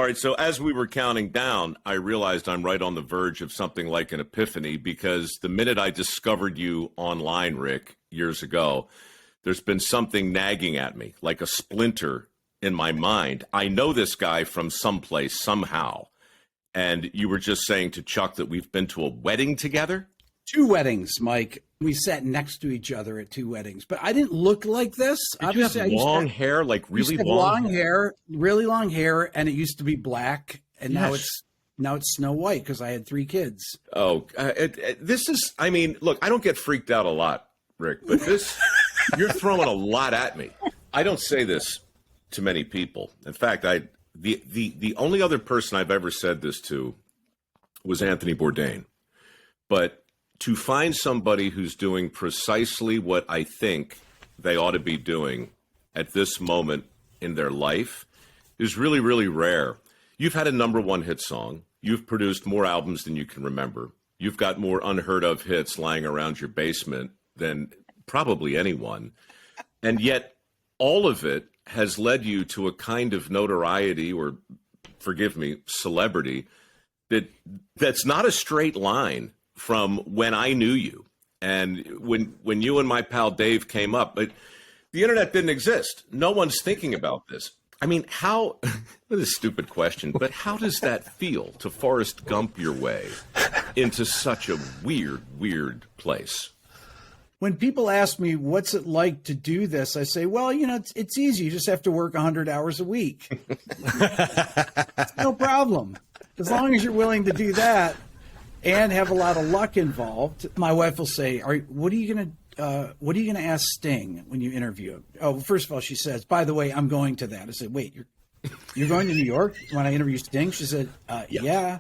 right, so as we were counting down, I realized I'm right on the verge of something like an epiphany, because the minute I discovered you online, Rick, years ago, there's been something nagging at me, like a splinter in my mind. I know this guy from someplace, somehow. And you were just saying to Chuck that we've been to a wedding together? 2 weddings, Mike. We sat next to each other at 2 weddings, but I didn't look like this. Did you have long hair, like really long hair, really long hair, and it used to be black, and now it's Snow White because I had 3 kids. Oh, this is, I mean, look, I don't get freaked out a lot, Rick, but this, you're throwing a lot at me. I don't say this to many people. In fact, the only other person I've ever said this to was Anthony Bourdain. But to find somebody who's doing precisely what I think they ought to be doing at this moment in their life is really, really rare. You've had a #1 hit song. You've produced more albums than you can remember. You've got more unheard of hits lying around your basement than probably anyone. And yet all of it has led you to a kind of notoriety, or forgive me, celebrity, that's not a straight line from when I knew you and when you and my pal Dave came up. But the internet didn't exist. No one's thinking about this. I mean, how, this is a stupid question, but how does that feel to Forrest Gump your way into such a weird, weird place? When people ask me, what's it like to do this? I say, well, it's easy. You just have to work 100 hours a week. It's no problem. As long as you're willing to do that and have a lot of luck involved. My wife will say, what are you going to ask Sting when you interview him? Oh, first of all, she says, by the way, I'm going to that. I said, wait, you're going to New York when I interview Sting? She said, yeah.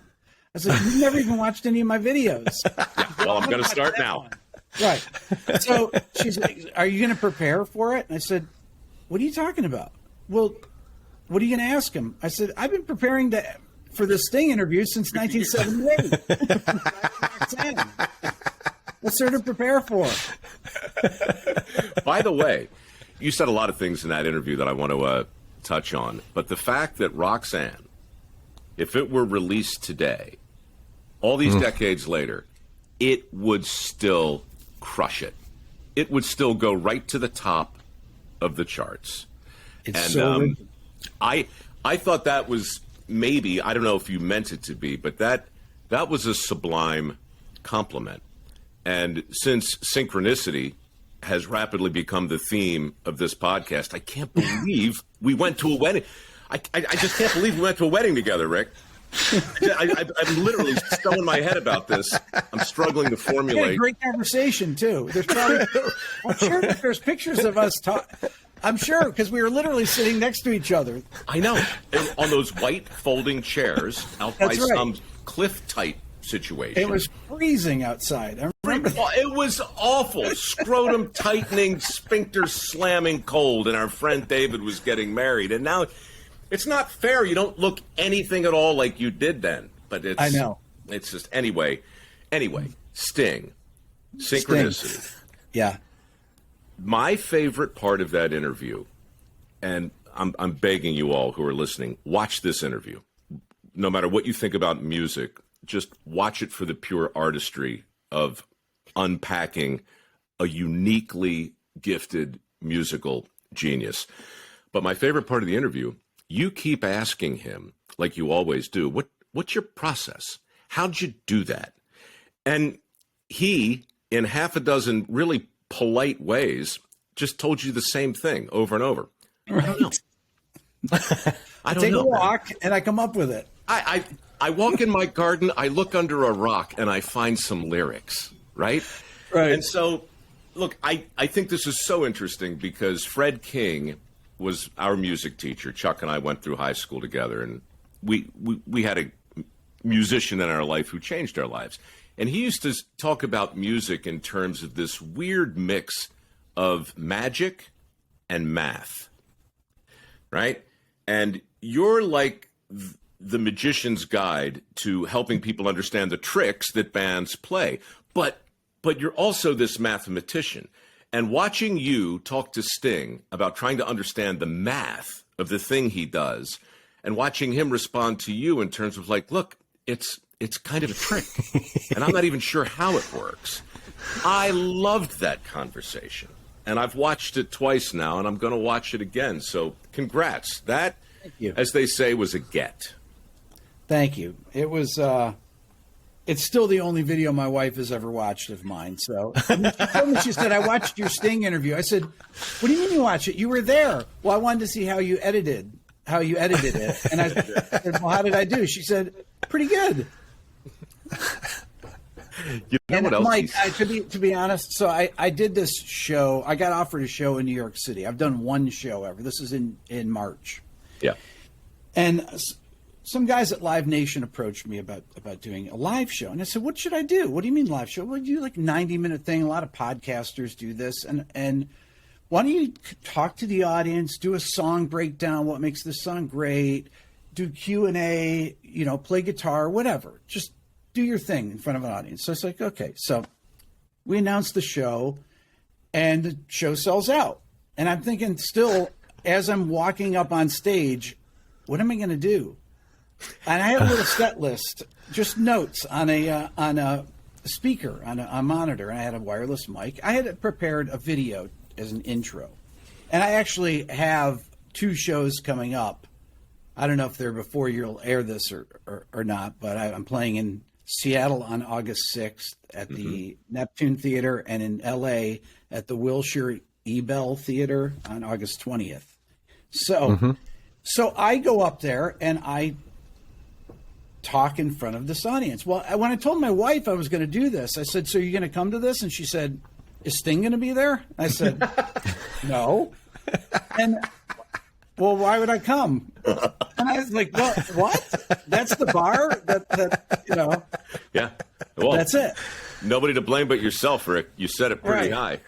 I said, you've never even watched any of my videos. Well, I'm going to start now. One. Right. So she's like, are you going to prepare for it? And I said, what are you talking about? Well, what are you going to ask him? I said, I've been preparing for the Sting interview since 1978. What's there to prepare for? By the way, you said a lot of things in that interview that I want to touch on. But the fact that Roxanne, if it were released today, all these decades later, it would still crush it. It would still go right to the top of the charts. I thought that was maybe, I don't know if you meant it to be, but that was a sublime compliment. And since synchronicity has rapidly become the theme of this podcast, I can't believe we went to a wedding. I just can't believe we went to a wedding together, Rick. I'm literally stowing my head about this. I'm struggling to formulate. We had a great conversation, too. I'm sure that there's pictures of us I'm sure, because we were literally sitting next to each other. I know. On those white folding chairs out by some cliff-type situation. It was freezing outside. I remember that. It was awful. Scrotum tightening, sphincter slamming cold, and our friend David was getting married. And now it's not fair. You don't look anything at all like you did then. But I know. It's just, anyway, Sting. Synchronicity. Sting. Yeah. My favorite part of that interview, and I'm begging you all who are listening, watch this interview. No matter what you think about music, just watch it for the pure artistry of unpacking a uniquely gifted musical genius. But my favorite part of the interview, you keep asking him, like you always do, what's your process? How'd you do that? And he, in half a dozen really polite ways, just told you the same thing over and over. Right. I don't know. I take a walk and I come up with it. I walk in my garden, I look under a rock, and I find some lyrics, right? Right. And so, look, I think this is so interesting because Fred King was our music teacher. Chuck and I went through high school together, and we had a musician in our life who changed our lives. And he used to talk about music in terms of this weird mix of magic and math, right? And you're like the magician's guide to helping people understand the tricks that bands play. But you're also this mathematician. And watching you talk to Sting about trying to understand the math of the thing he does, and watching him respond to you in terms of like, look, it's kind of a trick, and I'm not even sure how it works. I loved that conversation, and I've watched it twice now, and I'm going to watch it again. So congrats. That, as they say, was a get. Thank you. It was. It's still the only video my wife has ever watched of mine. So she told me, she said, I watched your Sting interview. I said, what do you mean you watch it? You were there. Well, I wanted to see how you edited it. And I said, well, how did I do? She said, pretty good. You know what else? Mike, to be honest, so I did this show. I got offered a show in New York City. I've done one show ever. This is in March. Yeah. And some guys at Live Nation approached me about doing a live show. And I said, what should I do? What do you mean live show? Well, you do like a 90-minute thing. A lot of podcasters do this. And why don't you talk to the audience, do a song breakdown, what makes this song great, do Q&A, play guitar, whatever. Just do your thing in front of an audience. So it's like, okay. So we announced the show, and the show sells out. And I'm thinking still, as I'm walking up on stage, what am I going to do? And I had a little set list, just notes on a speaker, on a monitor, and I had a wireless mic. I had prepared a video as an intro. And I actually have 2 shows coming up. I don't know if they're before you'll air this or not, but I'm playing in Seattle on August 6th at the Neptune Theater, and in L.A. at the Wilshire Ebell Theater on August 20th. So I go up there and I talk in front of this audience. Well, when I told my wife I was going to do this, I said, so you're going to come to this? And she said, is Sting going to be there? I said, no. And, well, why would I come? And I was like, well, what? That's the bar? That Yeah. Well, that's it. Nobody to blame but yourself, Rick. You set it pretty high.